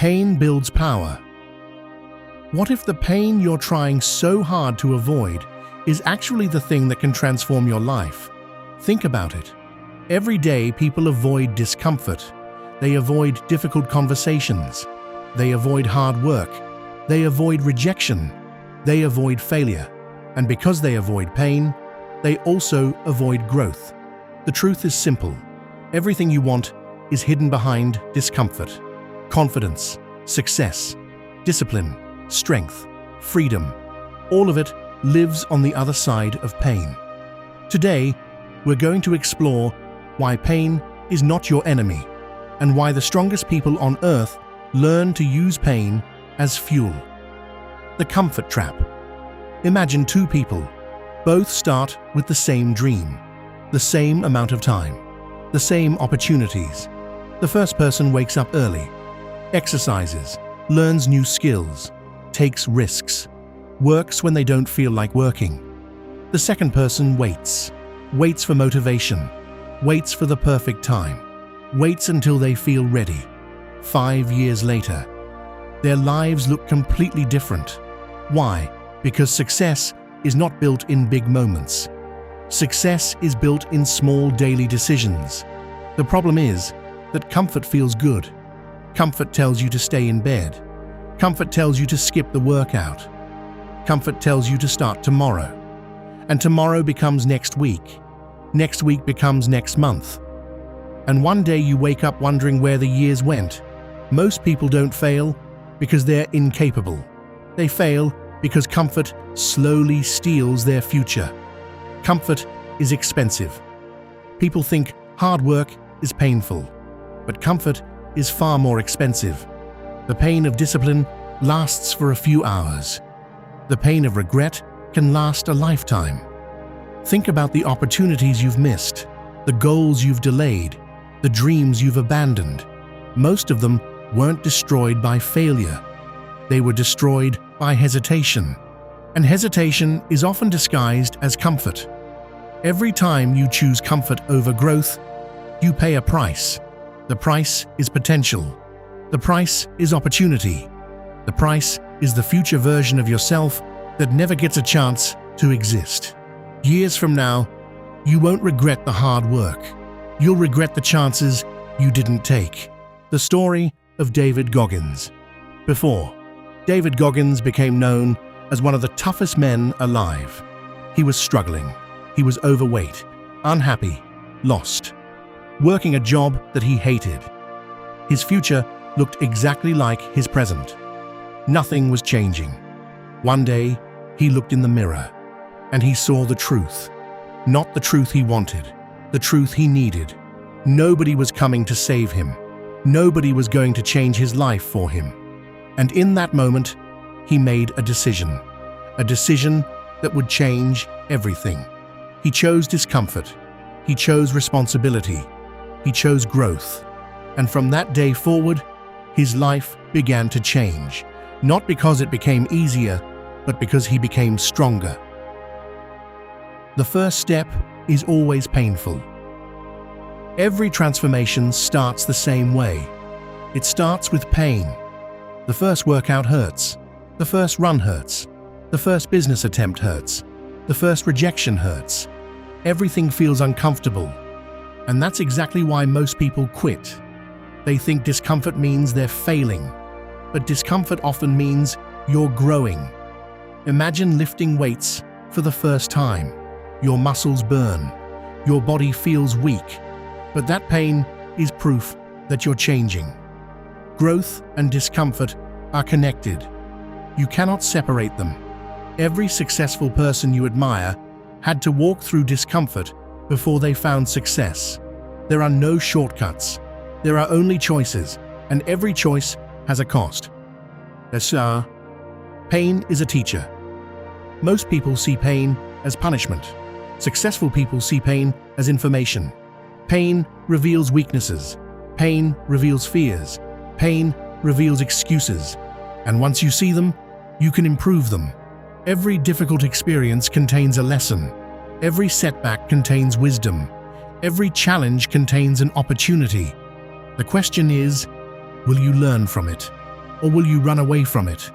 Pain builds power. What if the pain you're trying so hard to avoid is actually the thing that can transform your life? Think about it. Every day people avoid discomfort. They avoid difficult conversations. They avoid hard work. They avoid rejection. They avoid failure. And because they avoid pain, they also avoid growth. The truth is simple. Everything you want is hidden behind discomfort. Confidence, success, discipline, strength, freedom, all of it lives on the other side of pain. Today, we're going to explore why pain is not your enemy and why the strongest people on earth learn to use pain as fuel. The comfort trap. Imagine two people. Both start with the same dream, the same amount of time, the same opportunities. The first person wakes up early, exercises, learns new skills, takes risks, works when they don't feel like working. The second person waits for motivation, waits for the perfect time, waits until they feel ready. 5 years later, their lives look completely different. Why? Because success is not built in big moments. Success is built in small daily decisions. The problem is that comfort feels good. Comfort tells you to stay in bed. Comfort tells you to skip the workout. Comfort tells you to start tomorrow. And tomorrow becomes next week. Next week becomes next month. And one day you wake up wondering where the years went. Most people don't fail because they're incapable. They fail because comfort slowly steals their future. Comfort is expensive. People think hard work is painful, but comfort is far more expensive. The pain of discipline lasts for a few hours. The pain of regret can last a lifetime. Think about the opportunities you've missed, the goals you've delayed, the dreams you've abandoned. Most of them weren't destroyed by failure. They were destroyed by hesitation. And hesitation is often disguised as comfort. Every time you choose comfort over growth, you pay a price. The price is potential. The price is opportunity. The price is the future version of yourself that never gets a chance to exist. Years from now, you won't regret the hard work. You'll regret the chances you didn't take. The story of David Goggins. Before David Goggins became known as one of the toughest men alive, he was struggling. He was overweight, unhappy, lost, working a job that he hated. His future looked exactly like his present. Nothing was changing. One day, he looked in the mirror, and he saw the truth. Not the truth he wanted, the truth he needed. Nobody was coming to save him. Nobody was going to change his life for him. And in that moment, he made a decision that would change everything. He chose discomfort. He chose responsibility. He chose growth. And from that day forward, his life began to change, not because it became easier, but because he became stronger. The first step is always painful. Every transformation starts the same way. It starts with pain. The first workout hurts. The first run hurts. The first business attempt hurts. The first rejection hurts. Everything feels uncomfortable. And that's exactly why most people quit. They think discomfort means they're failing. But discomfort often means you're growing. Imagine lifting weights for the first time. Your muscles burn. Your body feels weak. But that pain is proof that you're changing. Growth and discomfort are connected. You cannot separate them. Every successful person you admire had to walk through discomfort before they found success. There are no shortcuts. There are only choices, and every choice has a cost. Pain is a teacher. Most people see pain as punishment. Successful people see pain as information. Pain reveals weaknesses. Pain reveals fears. Pain reveals excuses. And once you see them, you can improve them. Every difficult experience contains a lesson. Every setback contains wisdom. Every challenge contains an opportunity. The question is, will you learn from it? Or will you run away from it?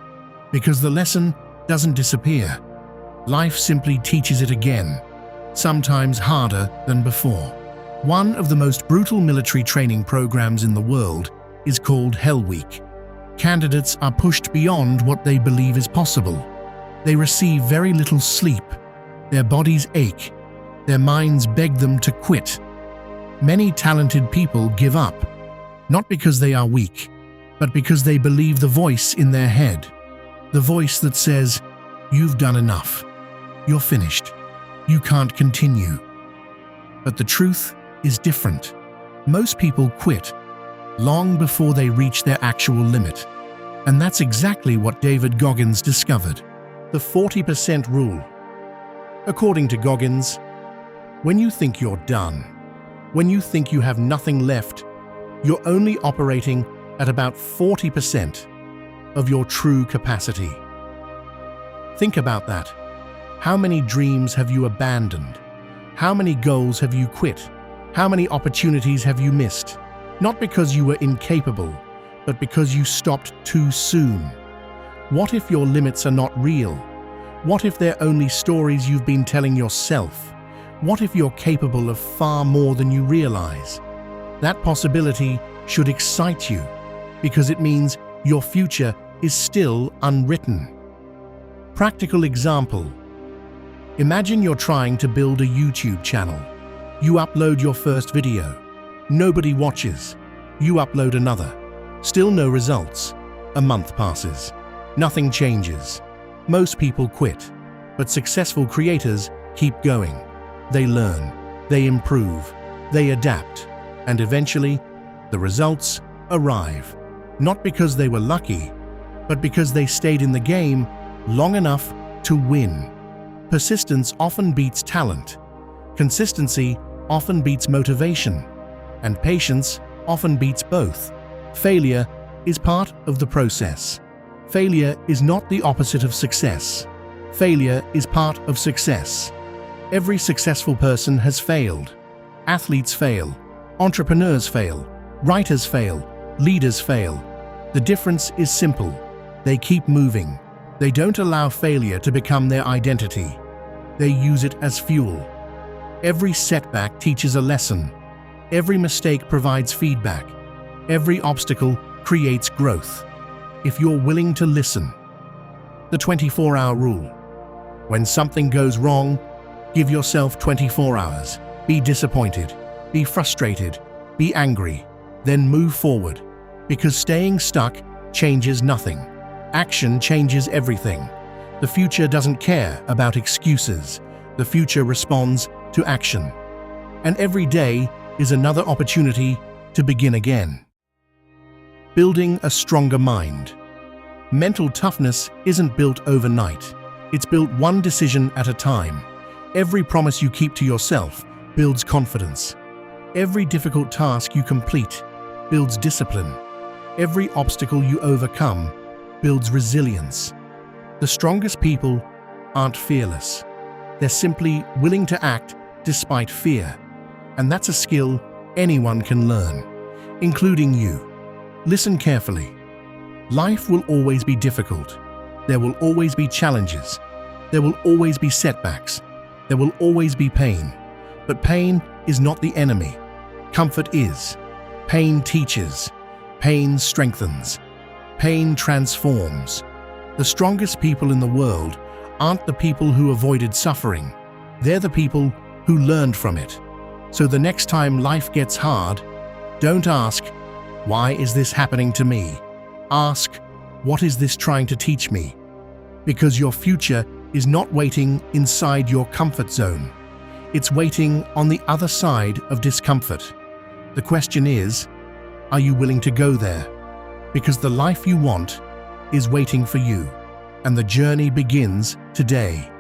Because the lesson doesn't disappear. Life simply teaches it again, sometimes harder than before. One of the most brutal military training programs in the world is called Hell Week. Candidates are pushed beyond what they believe is possible. They receive very little sleep. Their bodies ache. Their minds beg them to quit. Many talented people give up, not because they are weak, but because they believe the voice in their head. The voice that says, "You've done enough. You're finished. You can't continue." But the truth is different. Most people quit long before they reach their actual limit. And that's exactly what David Goggins discovered. The 40% rule. According to Goggins, when you think you're done, when you think you have nothing left, you're only operating at about 40% of your true capacity. Think about that. How many dreams have you abandoned? How many goals have you quit? How many opportunities have you missed? Not because you were incapable, but because you stopped too soon. What if your limits are not real? What if they're only stories you've been telling yourself? What if you're capable of far more than you realize? That possibility should excite you, because it means your future is still unwritten. Practical example. Imagine you're trying to build a YouTube channel. You upload your first video. Nobody watches. You upload another. Still no results. A month passes. Nothing changes. Most people quit. But successful creators keep going. They learn. They improve. They adapt. And eventually, the results arrive. Not because they were lucky, but because they stayed in the game long enough to win. Persistence often beats talent. Consistency often beats motivation. And patience often beats both. Failure is part of the process. Failure is not the opposite of success. Failure is part of success. Every successful person has failed. Athletes fail. Entrepreneurs fail. Writers fail. Leaders fail. The difference is simple. They keep moving. They don't allow failure to become their identity. They use it as fuel. Every setback teaches a lesson. Every mistake provides feedback. Every obstacle creates growth. If you're willing to listen. The 24-hour rule. When something goes wrong, give yourself 24 hours. Be disappointed. Be frustrated. Be angry. Then move forward. Because staying stuck changes nothing. Action changes everything. The future doesn't care about excuses. The future responds to action. And every day is another opportunity to begin again. Building a stronger mind. Mental toughness isn't built overnight. It's built one decision at a time. Every promise you keep to yourself builds confidence. Every difficult task you complete builds discipline. Every obstacle you overcome builds resilience. The strongest people aren't fearless. They're simply willing to act despite fear. And that's a skill anyone can learn, including you. Listen carefully. Life will always be difficult. There will always be challenges. There will always be setbacks. There will always be pain. But pain is not the enemy. Comfort is. Pain teaches. Pain strengthens. Pain transforms. The strongest people in the world aren't the people who avoided suffering. They're the people who learned from it. So the next time life gets hard, don't ask, "Why is this happening to me?" Ask, "What is this trying to teach me?" Because your future is not waiting inside your comfort zone. It's waiting on the other side of discomfort. The question is, are you willing to go there? Because the life you want is waiting for you, and the journey begins today.